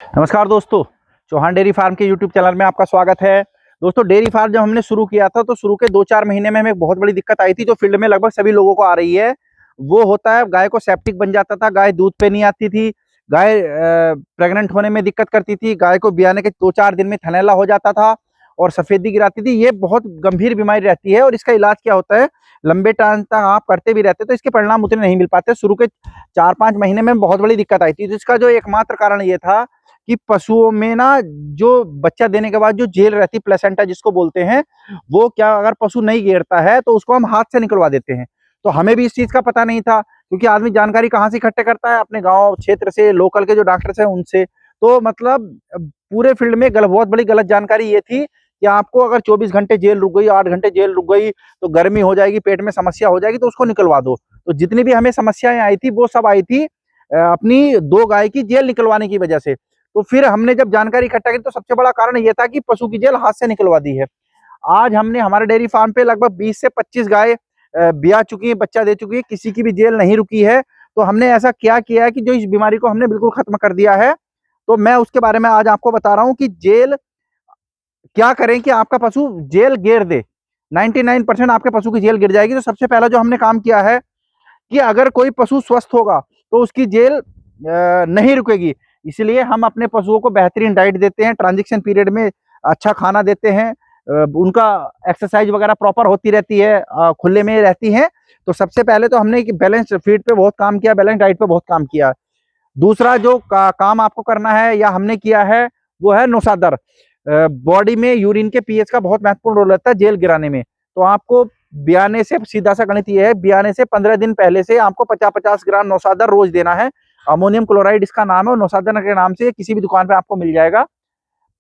नमस्कार दोस्तों, Chauhan dairy farm के यूट्यूब चैनल में आपका स्वागत है। दोस्तों, डेयरी फार्म जब हमने शुरू किया था तो शुरू के 2-4 महीने में हमें एक बहुत बड़ी दिक्कत आई थी, जो फील्ड में लगभग सभी लोगों को आ रही है। वो होता है, गाय को सेप्टिक बन जाता था, गाय दूध पे नहीं आती थी, गाय प्रेग्नेंट होने में दिक्कत करती थी, गाय को ब्याने के 2-4 दिन में थनैला हो जाता था और सफेदी गिराती थी। ये बहुत गंभीर बीमारी रहती है और इसका इलाज क्या होता है, लंबे टाइम तक आप करते भी रहते तो इसके परिणाम उतने नहीं मिल पाते। शुरू के 4-5 महीने में बहुत बड़ी दिक्कत आई थी, तो इसका जो एकमात्र कारण ये था कि पशुओं में ना जो बच्चा देने के बाद जो जेल रहती, प्लेसेंटा जिसको बोलते हैं, वो क्या अगर पशु नहीं गिरता है तो उसको हम हाथ से निकलवा देते हैं। तो हमें भी इस चीज का पता नहीं था, क्योंकि आदमी जानकारी कहाँ से इकट्ठे करता है, अपने गांव क्षेत्र से, लोकल के जो डॉक्टर्स हैं उनसे। तो मतलब पूरे फील्ड में बहुत बड़ी गलत जानकारी ये थी कि आपको अगर 24 घंटे जेल रुक गई, 8 घंटे जेल रुक गई तो गर्मी हो जाएगी, पेट में समस्या हो जाएगी, तो उसको निकलवा दो। तो जितनी भी हमें समस्याएं आई थी वो सब आई थी अपनी 2 गाय की जेल निकलवाने की वजह से। तो फिर हमने जब जानकारी इकट्ठा की तो सबसे बड़ा कारण ये था कि पशु की जेल हाथ से निकलवा दी है। आज हमने हमारे डेयरी फार्म पे लगभग 20 से 25 गाय ब्याह चुकी है, बच्चा दे चुकी है, किसी की भी जेल नहीं रुकी है। तो हमने ऐसा क्या किया है कि जो इस बीमारी को हमने बिल्कुल खत्म कर दिया है। तो मैं उसके बारे में आज आपको बता रहा हूँ कि जेल क्या करें कि आपका पशु जेल गिर दे। 99% आपके पशु की जेल गिर जाएगी। तो सबसे पहला जो हमने काम किया है कि अगर कोई पशु स्वस्थ होगा तो उसकी जेल नहीं रुकेगी। इसलिए हम अपने पशुओं को बेहतरीन डाइट देते हैं, ट्रांजिशन पीरियड में अच्छा खाना देते हैं, उनका एक्सरसाइज वगैरह प्रॉपर होती रहती है, खुले में रहती हैं। तो सबसे पहले तो हमने बैलेंस फीड पे बहुत काम किया, बैलेंस डाइट पे बहुत काम किया। दूसरा जो काम आपको करना है या हमने किया है वो है नोसादर। बॉडी में यूरिन के पीएच का बहुत महत्वपूर्ण रोल रहता है जेल गिराने में। तो आपको ब्याने से सीधा सा गणित ये है, ब्याने से 15 दिन पहले से आपको 50-50 ग्राम नौसादर रोज देना है। अमोनियम क्लोराइड इसका नाम है और नौसादर के नाम से किसी भी दुकान पे आपको मिल जाएगा।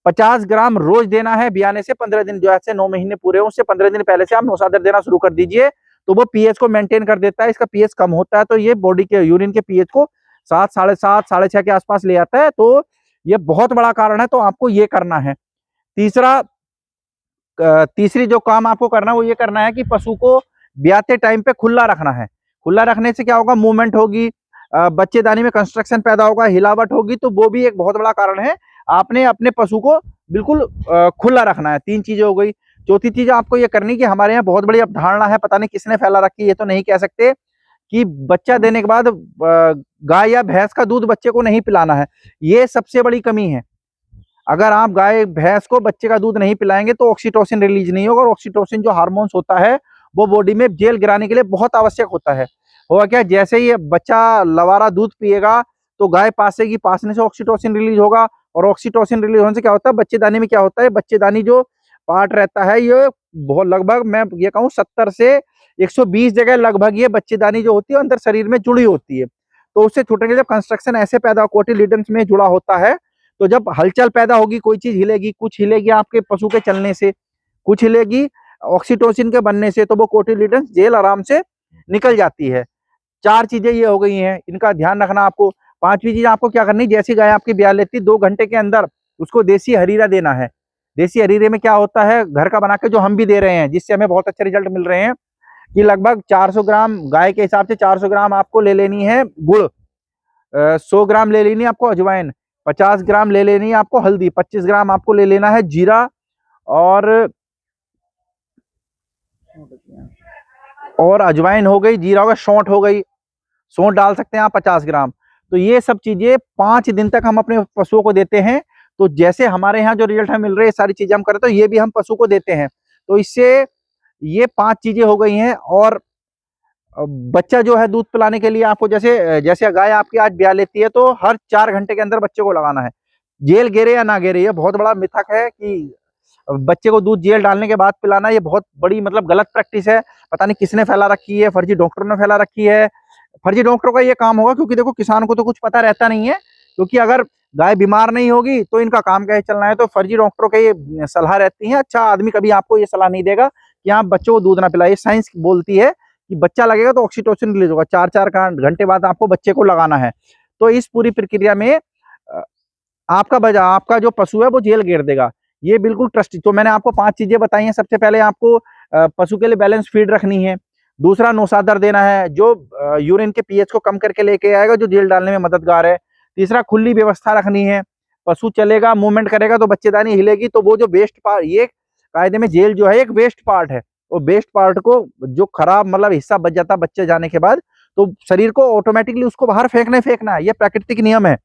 50 ग्राम रोज देना है ब्याने से 15 दिन, जो ऐसे 9 महीने पूरे हो उससे 15 दिन पहले से आप नौसादर देना शुरू कर दीजिए। तो वो पीएच को मेंटेन कर देता है। इसका पीएच कम होता है तो ये बॉडी के यूरिन के पीएच को 7, 7.5, 6.5 के आसपास ले आता है। तो ये बहुत बड़ा कारण है, तो आपको ये करना है। तीसरा तीसरी जो काम आपको करना है वो ये करना है कि पशु को ब्याते टाइम पे खुला रखना है। खुला रखने से क्या होगा, मूवमेंट होगी, बच्चेदानी में कंस्ट्रक्शन पैदा होगा, हिलावट होगी, तो वो भी एक बहुत बड़ा कारण है। आपने अपने पशु को बिल्कुल खुला रखना है। 3 चीजें हो गई। चौथी चीज आपको ये करनी कि हमारे यहाँ बहुत बड़ी अवधारणा है, पता नहीं किसने फैला रखी है, ये तो नहीं कह सकते कि बच्चा देने के बाद गाय या भैंस का दूध बच्चे को नहीं पिलाना है। ये सबसे बड़ी कमी है। अगर आप गाय भैंस को बच्चे का दूध नहीं पिलाएंगे तो ऑक्सीटोसिन रिलीज नहीं होगा, और ऑक्सीटोसिन जो हार्मोन्स होता है वो बॉडी में जेल गिराने के लिए बहुत आवश्यक होता है। होगा क्या, जैसे ही बच्चा लवारा दूध पिएगा तो गाय पासेगी, पासने से ऑक्सीटोसिन रिलीज होगा, और ऑक्सीटोसिन रिलीज होने से क्या होता है, बच्चेदानी में क्या होता है, बच्चेदानी जो पार्ट रहता है ये बहुत लगभग मैं ये कहूँ 70 से 120 जगह लगभग ये बच्चेदानी जो होती है अंदर शरीर में जुड़ी होती है। तो उससे छूटने के जब कंस्ट्रक्शन ऐसे पैदा कोटिलिडन्स में जुड़ा होता है, तो जब हलचल पैदा होगी, कोई चीज हिलेगी, कुछ हिलेगी आपके पशु के चलने से, कुछ हिलेगी ऑक्सीटोसिन के बनने से, तो वो कोटिलिडन्स जेल आराम से निकल जाती है। 4 चीजें ये हो गई हैं, इनका ध्यान रखना आपको। 5वीं चीज आपको क्या करनी, जैसी गाय आपकी ब्याह लेती 2 घंटे के अंदर उसको देसी हरीरा देना है। देसी हरीरे में क्या होता है, घर का बना के जो हम भी दे रहे हैं, जिससे हमें बहुत अच्छे रिजल्ट मिल रहे हैं, कि लगभग 400 ग्राम गाय के हिसाब से 400 ग्राम आपको ले लेनी है गुड़, 100 ग्राम ले लेनी है आपको अजवाइन, 50 ग्राम ले लेनी है आपको हल्दी, 25 ग्राम आपको ले लेना है जीरा, और अजवाइन हो गई, जीरा हो गया, सौंठ हो गई, सौंठ डाल सकते हैं आप 50 ग्राम। तो ये सब चीजें 5 दिन तक हम अपने पशुओं को देते हैं। तो जैसे हमारे यहाँ जो रिजल्ट हमें मिल रहे हैं, सारी चीजें हम करें तो ये भी हम पशु को देते हैं। तो इससे ये 5 चीजें हो गई हैं। और बच्चा जो है दूध पिलाने के लिए आपको जैसे जैसे गाय आपकी आज ब्याह लेती है तो हर 4 घंटे के अंदर बच्चे को लगाना है। जेल गिरे या ना गिरे, ये बहुत बड़ा मिथक है कि बच्चे को दूध जेल डालने के बाद पिलाना, ये बहुत बड़ी मतलब गलत प्रैक्टिस है। पता नहीं किसने फैला रखी है, फर्जी डॉक्टरों ने फैला रखी है। फर्जी डॉक्टरों का ये काम होगा, क्योंकि देखो किसान को तो कुछ पता रहता नहीं है, क्योंकि अगर गाय बीमार नहीं होगी तो इनका काम कैसे चलना है। तो फर्जी डॉक्टरोों के ये सलाह रहती है। अच्छा आदमी कभी आपको ये सलाह नहीं देगा कि आप बच्चों को दूध ना पिलाइए। साइंस बोलती है कि बच्चा लगेगा तो ऑक्सीटोसिन रिलीज होगा, 4-4 घंटे बाद आपको बच्चे को लगाना है। तो इस पूरी प्रक्रिया में आपका जो पशु है वो जेल घेर देगा। ये बिल्कुल ट्रस्टी। तो मैंने आपको 5 चीजें बताई हैं। सबसे पहले आपको पशु के लिए बैलेंस फीड रखनी है। दूसरा नौसादर देना है, जो यूरिन के पीएच को कम करके लेके आएगा, जो जेल डालने में मददगार है। तीसरा खुली व्यवस्था रखनी है। पशु चलेगा, मूवमेंट करेगा तो बच्चेदानी हिलेगी, तो वो जो वेस्ट पार्ट, ये कायदे में जेल जो है एक वेस्ट पार्ट है, वो वेस्ट पार्ट को जो खराब मतलब हिस्सा बच जाता बच्चे जाने के बाद, तो शरीर को ऑटोमेटिकली उसको बाहर फेंकना है, ये प्राकृतिक नियम है।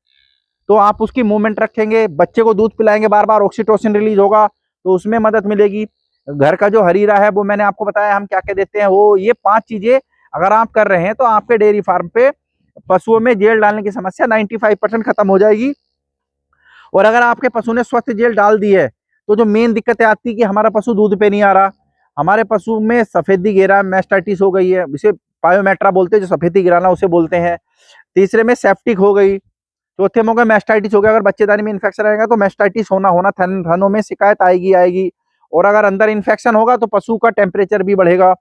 तो आप उसकी मूवमेंट रखेंगे, बच्चे को दूध पिलाएंगे, बार बार ऑक्सीटोसिन रिलीज होगा, तो उसमें मदद मिलेगी। घर का जो हरीरा है वो मैंने आपको बताया हम क्या क्या देते हैं, वो ये 5 चीजें अगर आप कर रहे हैं तो आपके डेयरी फार्म पे पशुओं में जेल डालने की समस्या 95% खत्म हो जाएगी। और अगर आपके पशु ने स्वस्थ जेल डाल दी है, तो जो मेन दिक्कतें आती है कि हमारा पशु दूध पे नहीं आ रहा, हमारे पशु में सफेदी घेरा मैस्टाइटिस हो गई है, इसे पायोमेट्रा बोलते हैं, जो सफेदी गिराना उसे बोलते हैं। तीसरे में सेप्टिक हो गई, चौथे में हो गया मैस्टाइटिस हो गया। अगर बच्चेदानी में इन्फेक्शन रहेगा तो मैस्टाइटिस होना थनों में शिकायत आएगी। और अगर अंदर इन्फेक्शन होगा तो पशु का टेम्परेचर भी बढ़ेगा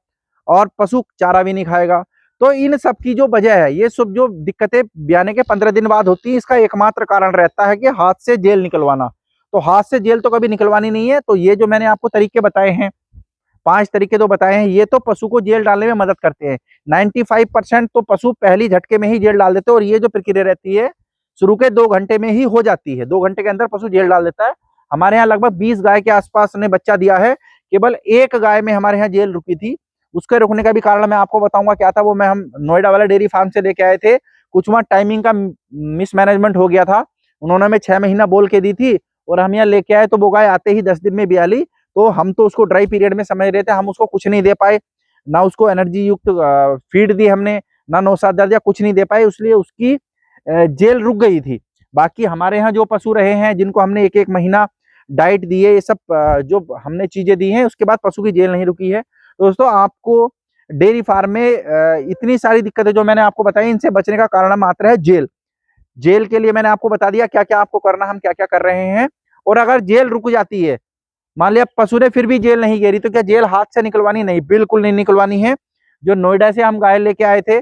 और पशु चारा भी नहीं खाएगा। तो इन सब की जो वजह है, ये सब जो दिक्कतें ब्याने के 15 दिन बाद होती है, इसका एकमात्र कारण रहता है कि हाथ से जेल निकलवाना। तो हाथ से जेल तो कभी निकलवानी नहीं है। तो ये जो मैंने आपको तरीके बताए हैं, 5 तरीके तो बताए हैं, ये तो पशु को जेल डालने में मदद करते हैं। 95% तो पशु पहली झटके में ही जेल डाल देते हैं, और ये जो प्रक्रिया रहती है शुरू के 2 घंटे में ही हो जाती है। 2 घंटे के अंदर पशु जेल डाल देता है। हमारे यहाँ लगभग 20 गाय के आसपास ने बच्चा दिया है, केवल एक गाय में हमारे यहाँ जेल रुकी थी। उसके रुकने का भी कारण मैं आपको बताऊंगा क्या था। वो मैं हम नोएडा वाले डेयरी फार्म से लेके आए थे, कुछ वहाँ टाइमिंग का मिसमैनेजमेंट हो गया था। उन्होंने हमें 6 महीना बोल के दी थी, और हम यहाँ लेके आए तो वो गाय आते ही 10 दिन में ब्याह ली। तो हम तो उसको ड्राई पीरियड में समझ रहे थे, हम उसको कुछ नहीं दे पाए, ना उसको एनर्जी युक्त फीड दी हमने, ना नौसाद दर्जा कुछ नहीं दे पाए, इसलिए उसकी जेल रुक गई थी। बाकी हमारे यहाँ जो पशु रहे हैं, जिनको हमने 1-1 महीना डाइट दी है, ये सब जो हमने चीजें दी हैं, उसके बाद पशु की जेल नहीं रुकी है। तो दोस्तों, आपको डेयरी फार्म में इतनी सारी दिक्कतें जो मैंने आपको बताई, इनसे बचने का कारण मात्र है जेल। जेल के लिए मैंने आपको बता दिया क्या क्या आपको करना, हम क्या क्या कर रहे हैं। और अगर जेल रुक जाती है, मान लिया पशु ने फिर भी जेल नहीं घेरी, तो क्या जेल हाथ से निकलवानी? नहीं, बिल्कुल नहीं निकलवानी है। जो नोएडा से हम गाय लेके आए थे,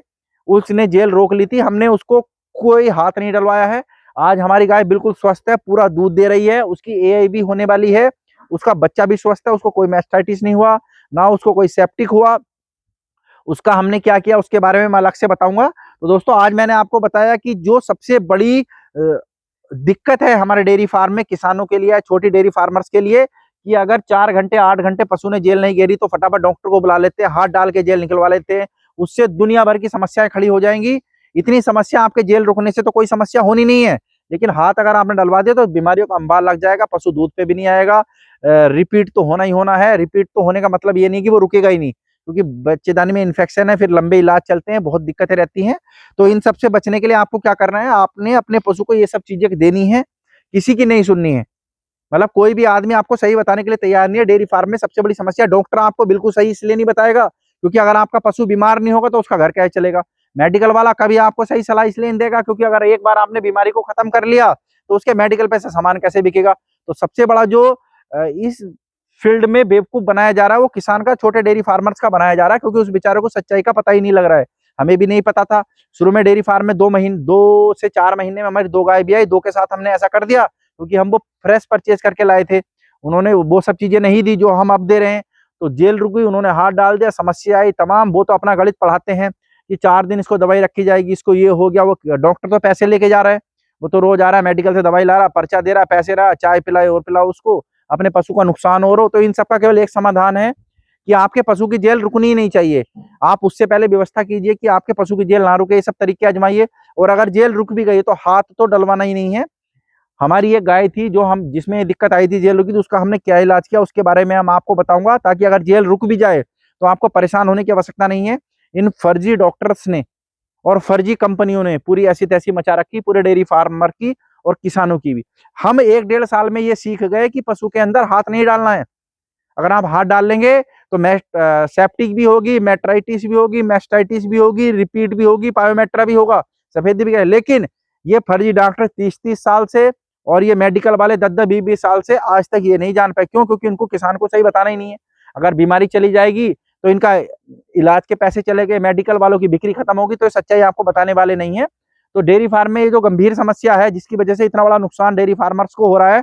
उसने जेल रोक ली थी, हमने उसको कोई हाथ नहीं डलवाया है। आज हमारी गाय बिल्कुल स्वस्थ है, पूरा दूध दे रही है, उसकी एआई होने वाली है, उसका बच्चा भी स्वस्थ है, उसको कोई मैस्टाइटिस नहीं हुआ, ना उसको कोई सेप्टिक हुआ। उसका हमने क्या किया उसके बारे में मैं अलग से बताऊंगा। तो दोस्तों, आज मैंने आपको बताया कि जो सबसे बड़ी दिक्कत है हमारे डेयरी फार्म में किसानों के लिए, छोटी डेयरी फार्मर्स के लिए, कि अगर 4 घंटे 8 घंटे पशु ने जेल नहीं घेरी तो फटाफट डॉक्टर को बुला लेते हैं, हाथ डाल के जेल निकलवा लेते हैं। उससे दुनिया भर की समस्याएं खड़ी हो जाएंगी। इतनी समस्या आपके जेल रुकने से तो कोई समस्या होनी नहीं है, लेकिन हाथ अगर आपने डलवा दिया तो बीमारियों का अंबार लग जाएगा, पशु दूध पे भी नहीं आएगा। रिपीट तो होना ही होना है। रिपीट तो होने का मतलब ये नहीं कि वो रुकेगा ही नहीं, क्योंकि बच्चेदानी में इन्फेक्शन है, फिर लंबे इलाज चलते हैं, बहुत दिक्कतें रहती हैं। तो इन सब से बचने के लिए आपको क्या करना है, आपने अपने पशु को ये सब चीजें देनी है, किसी की नहीं सुननी है। मतलब कोई भी आदमी आपको सही बताने के लिए तैयार नहीं है। डेयरी फार्म में सबसे बड़ी समस्या, डॉक्टर आपको बिल्कुल सही इसलिए नहीं बताएगा क्योंकि अगर आपका पशु बीमार नहीं होगा तो उसका घर कैसे चलेगा। मेडिकल वाला कभी आपको सही सलाह इसलिए नहीं देगा क्योंकि अगर एक बार आपने बीमारी को खत्म कर लिया तो उसके मेडिकल पे से सामान कैसे बिकेगा। तो सबसे बड़ा जो इस फील्ड में बेवकूफ बनाया जा रहा है वो किसान का, छोटे डेयरी फार्मर्स का बनाया जा रहा है, क्योंकि उस बेचारे को सच्चाई का पता ही नहीं लग रहा है। हमें भी नहीं पता था। शुरू में डेयरी फार्म में 2 से 4 महीने में हमारी 2 गाय भी आई, 2 के साथ हमने ऐसा कर दिया क्योंकि हम वो फ्रेश परचेज करके लाए थे। उन्होंने वो सब चीजें नहीं दी जो हम अब दे रहे हैं, तो जेल रुक गई, उन्होंने हाथ डाल दिया, समस्या आई तमाम। वो तो अपना गणित पढ़ाते हैं कि 4 दिन इसको दवाई रखी जाएगी, इसको ये हो गया। वो डॉक्टर तो पैसे लेके जा रहा है, वो तो रोज आ रहा है मेडिकल से दवाई ला रहा, पर्चा दे रहा, पैसे रहा, चाय पिलाए और पिलाओ उसको, अपने पशु का नुकसान हो रहा हो। तो इन सबका केवल एक समाधान है कि आपके पशु की जेल रुकनी ही नहीं चाहिए। आप उससे पहले व्यवस्था कीजिए कि आपके पशु की जेल ना रुके, ये सब तरीके आजमाइए। और अगर जेल रुक भी गई तो हाथ तो डलवाना ही नहीं है। हमारी एक गाय थी जो हम जिसमें दिक्कत आई थी जेल रुकी, तो उसका हमने क्या इलाज किया उसके बारे में हम आपको बताऊंगा, ताकि अगर जेल रुक भी जाए तो आपको परेशान होने की आवश्यकता नहीं है। इन फर्जी डॉक्टर्स ने और फर्जी कंपनियों ने पूरी ऐसी तैसी मचा रखी, पूरे डेयरी फार्मर की और किसानों की भी। हम 1-1.5 साल में ये सीख गए कि पशु के अंदर हाथ नहीं डालना है। अगर आप हाथ डाल लेंगे तो सेप्टिक भी होगी, मेट्राइटिस भी होगी, मैस्टाइटिस भी होगी, रिपीट भी होगी, पायोमेट्रा भी होगा, सफेदी भी। लेकिन ये फर्जी डॉक्टर 30-30 साल से और ये मेडिकल वाले 10-10, 20-20 साल से आज तक ये नहीं जान पाए। क्यों? क्योंकि उनको किसान को सही बताना ही नहीं है। अगर बीमारी चली जाएगी तो इनका इलाज के पैसे चले गए, मेडिकल वालों की बिक्री खत्म होगी, तो सच्चाई आपको बताने वाले नहीं है। तो डेयरी फार्म में ये जो गंभीर समस्या है जिसकी वजह से इतना बड़ा नुकसान डेयरी फार्मर्स को हो रहा है,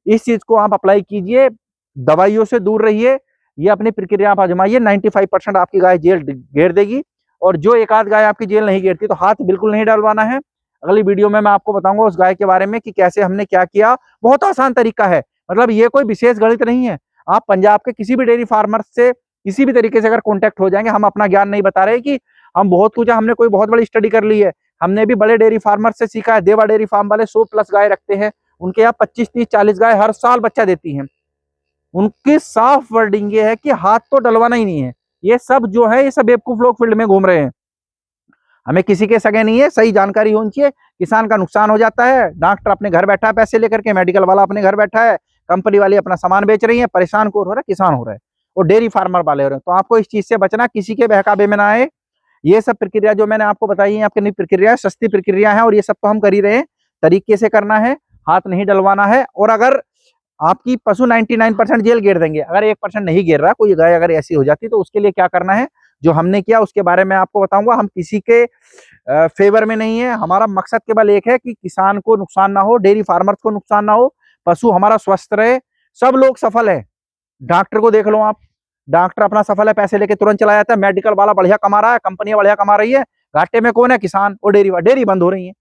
इस चीज को आप अप्लाई कीजिए, दवाइयों से दूर रहिए, ये अपनी प्रक्रिया आप आजमाइए। 95% आपकी गाय जेल घेर देगी। और जो एक आध गाय आपकी जेल नहीं घेरती तो हाथ बिल्कुल नहीं डलवाना है। अगली वीडियो में मैं आपको बताऊंगा उस गाय के बारे में कि कैसे हमने क्या किया। बहुत आसान तरीका है, मतलब ये कोई विशेष गणित नहीं है। आप पंजाब के किसी भी डेयरी फार्मर से किसी भी तरीके से अगर कॉन्टेक्ट हो जाएंगे, हम अपना ज्ञान नहीं बता रहे कि हम बहुत कुछ, हमने कोई बहुत बड़ी स्टडी कर ली है। हमने भी बड़े डेयरी फार्मर से सीखा है। देवा डेयरी फार्म वाले 100+ गाय रखते हैं, उनके यहाँ 25, 30, 40 गाय हर साल बच्चा देती हैं। उनकी साफ वर्डिंग ये है कि हाथ तो डलवाना ही नहीं है। ये सब जो है, ये सब बेवकूफ लोग फील्ड में घूम रहे हैं। हमें किसी के सगे नहीं है, सही जानकारी होनी चाहिए। किसान का नुकसान हो जाता है, डॉक्टर अपने घर बैठा है पैसे लेकर के, मेडिकल वाला अपने घर बैठा है, कंपनी वाली अपना सामान बेच रही है, परेशान कौन हो रहा है? किसान हो रहा है, और डेयरी फार्मर वाले हो रहे हैं। तो आपको इस चीज से बचना, किसी के बहकावे में ना आए। ये सब प्रक्रिया जो मैंने आपको बताई है, आपकी नई प्रक्रिया है, सस्ती प्रक्रिया है, और ये सब तो हम कर ही रहे हैं। तरीके से करना है, हाथ नहीं डलवाना है। और अगर आपकी पशु 99% जेल घेर देंगे, अगर 1% नहीं घेर रहा, कोई गाय अगर ऐसी हो जाती, तो उसके लिए क्या करना है, जो हमने किया उसके बारे में आपको बताऊंगा। हम किसी के फेवर में नहीं है, हमारा मकसद केवल एक है कि किसान को नुकसान ना हो, डेयरी फार्मर्स को नुकसान ना हो, पशु हमारा स्वस्थ रहे, सब लोग सफल है। डॉक्टर को देख लो आप, डॉक्टर अपना सफल है, पैसे लेके तुरंत चला जाता है। मेडिकल वाला बढ़िया कमा रहा है, कंपनियां बढ़िया कमा रही है, घाटे में कौन है? किसान और डेयरी बंद हो रही है।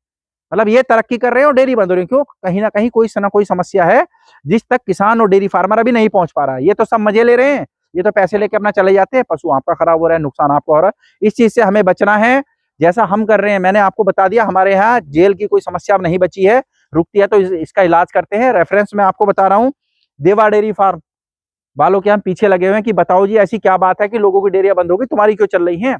मतलब ये तरक्की कर रहे हैं और डेयरी बंद हो रही है। क्यों? कहीं ना कहीं कोई ना कोई समस्या है जिस तक किसान और डेयरी फार्मर अभी नहीं पहुंच पा रहा है। ये तो सब मजे ले रहे हैं, ये तो पैसे लेके अपना चले जाते हैं, पशु आपका खराब हो रहा है, नुकसान आपका हो रहा है। इस चीज से हमें बचना है। जैसा हम कर रहे हैं, मैंने आपको बता दिया, हमारे यहाँ जेल की कोई समस्या अब नहीं बची है। रुकती है तो इसका इलाज करते हैं। रेफरेंस में आपको बता रहा हूँ, देवा डेयरी फार्म वालों के हम पीछे लगे हुए हैं कि बताओ जी ऐसी क्या बात है कि लोगों की डेयरियां बंद होगी, तुम्हारी क्यों चल रही हैं।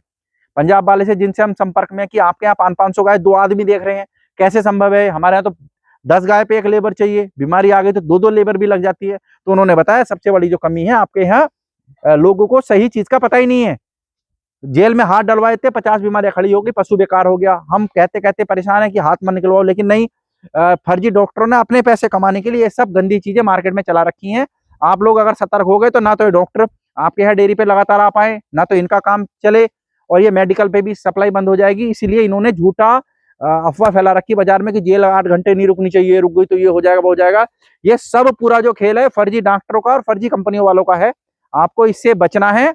पंजाब वाले से जिनसे हम संपर्क में कि आपके यहाँ 500-500 गाय 2 आदमी देख रहे हैं, कैसे संभव है? हमारे यहाँ तो 10 गाय पे 1 लेबर चाहिए, बीमारी आ गई तो 2-2 लेबर भी लग जाती है। तो उन्होंने बताया सबसे बड़ी जो कमी है आपके यहाँ, लोगों को सही चीज का पता ही नहीं है। जेल में हाथ डलवाए थे, 50 बीमारियां खड़ी हो गई, पशु बेकार हो गया। हम कहते कहते परेशान है कि हाथ मत निकलवाओ, लेकिन नहीं, फर्जी डॉक्टरों ने अपने पैसे कमाने के लिए ये सब गंदी चीजें मार्केट में चला रखी हैं। आप लोग अगर सतर्क हो गए तो ना तो ये डॉक्टर आपके यहाँ डेयरी पे लगातार आ पाए, ना तो इनका काम चले, और ये मेडिकल पे भी सप्लाई बंद हो जाएगी। इसीलिए इन्होंने झूठा अफवाह फैला रखी बाजार में कि जेल 8 घंटे नहीं रुकनी चाहिए, रुक गई तो ये हो जाएगा वो हो जाएगा। ये सब पूरा जो खेल है फर्जी डॉक्टरों का और फर्जी कंपनियों वालों का है। आपको इससे बचना है।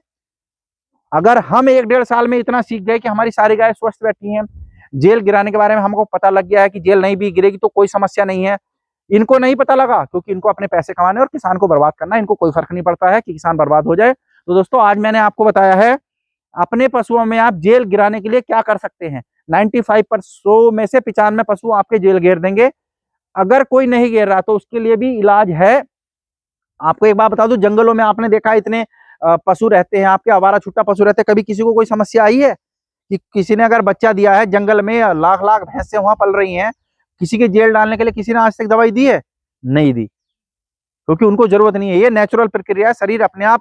अगर हम 1-1.5 साल में इतना सीख गए कि हमारी सारी गाय स्वस्थ बैठी हैं, जेल गिराने के बारे में हमको पता लग गया है कि जेल नहीं भी गिरेगी तो कोई समस्या नहीं है। इनको नहीं पता लगा क्योंकि इनको अपने पैसे कमाने और किसान को बर्बाद करना, इनको कोई फर्क नहीं पड़ता है कि किसान बर्बाद हो जाए। तो दोस्तों, आज मैंने आपको बताया है अपने पशुओं में आप जेल गिराने के लिए क्या कर सकते हैं। 95% में से 95 पशु आपके जेल घेर देंगे। अगर कोई नहीं घेर रहा तो उसके लिए भी इलाज है। आपको एक बात बता दूं, जंगलों में आपने देखा इतने पशु रहते हैं, आपके आवारा छुट्टा पशु रहते हैं, कभी किसी को कोई समस्या आई है कि किसी ने अगर बच्चा दिया है जंगल में, लाख लाख भैंसें वहां पल रही हैं, किसी के जेल डालने के लिए किसी ने आज तक दवाई दी है? नहीं दी, क्योंकि उनको जरूरत नहीं है। ये नेचुरल प्रक्रिया है, शरीर अपने आप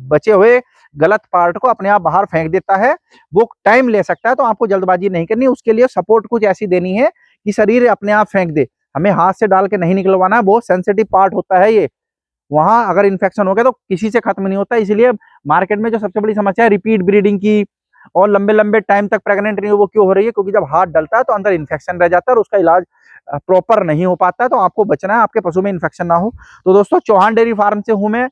बचे हुए गलत पार्ट को अपने आप बाहर फेंक देता है। वो टाइम ले सकता है, तो आपको जल्दबाजी नहीं करनी, उसके लिए सपोर्ट कुछ ऐसी देनी है कि शरीर अपने आप फेंक दे। हमें हाथ से डाल के नहीं निकलवाना है, बहुत सेंसिटिव पार्ट होता है ये। वहां अगर इन्फेक्शन हो गया तो किसी से खत्म नहीं होता। इसलिए मार्केट में जो सबसे बड़ी समस्या है रिपीट ब्रीडिंग की और लंबे लंबे टाइम तक प्रेग्नेंट नहीं हो, वो क्यों हो रही है? क्योंकि जब हाथ डलता है तो अंदर इन्फेक्शन रह जाता है और उसका इलाज प्रॉपर नहीं हो पाता है। तो आपको बचना है, आपके पशु में इन्फेक्शन ना हो। तो दोस्तों, चौहान डेयरी फार्म से हूं मैं।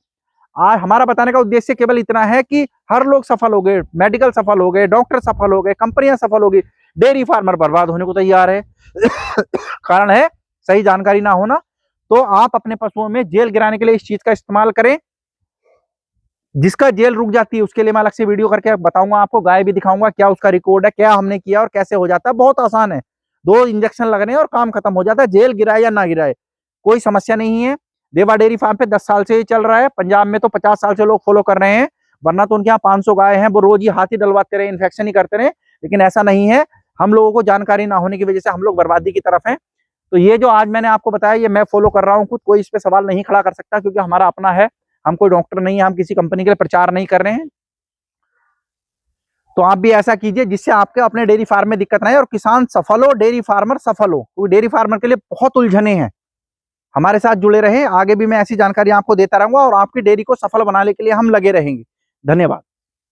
आज हमारा बताने का उद्देश्य केवल इतना है कि हर लोग सफल हो गए, मेडिकल सफल हो गए, डॉक्टर सफल हो गए, कंपनियां सफल हो गई, डेयरी फार्मर बर्बाद होने को तैयार है। कारण है सही जानकारी ना होना। तो आप अपने पशुओं में जेल गिराने के लिए इस चीज का इस्तेमाल करें। जिसका जेल रुक जाती है उसके लिए मैं अलग से वीडियो करके बताऊंगा आपको, गाय भी दिखाऊंगा, क्या उसका रिकॉर्ड है, क्या हमने किया और कैसे हो जाता है। बहुत आसान है, 2 इंजेक्शन लगने हैं और काम खत्म हो जाता है। जेल गिराए या ना गिराए कोई समस्या नहीं है। देवा डेयरी फार्म पे 10 साल से ही चल रहा है। पंजाब में तो 50 साल से लोग फॉलो कर रहे हैं, वरना तो उनके यहाँ 500 गाय हैं, वो रोज ही हाथी डलवाते रहे, इन्फेक्शन ही करते रहे। लेकिन ऐसा नहीं है, हम लोगों को जानकारी ना होने की वजह से हम लोग बर्बादी की तरफ हैं। तो ये जो आज मैंने आपको बताया, ये मैं फॉलो कर रहा हूँ खुद, कोई इस पे सवाल नहीं खड़ा कर सकता क्योंकि हमारा अपना है। हम कोई डॉक्टर नहीं है, हम किसी कंपनी के लिए प्रचार नहीं कर रहे हैं। तो आप भी ऐसा कीजिए जिससे आपके अपने डेयरी फार्म में दिक्कत ना आए और किसान सफल हो, डेयरी फार्मर सफल हो। क्योंकि डेयरी फार्मर के लिए बहुत उलझने हैं। हमारे साथ जुड़े रहें, आगे भी मैं ऐसी जानकारी आपको देता रहूंगा और आपकी डेयरी को सफल बनाने के लिए हम लगे रहेंगे। धन्यवाद।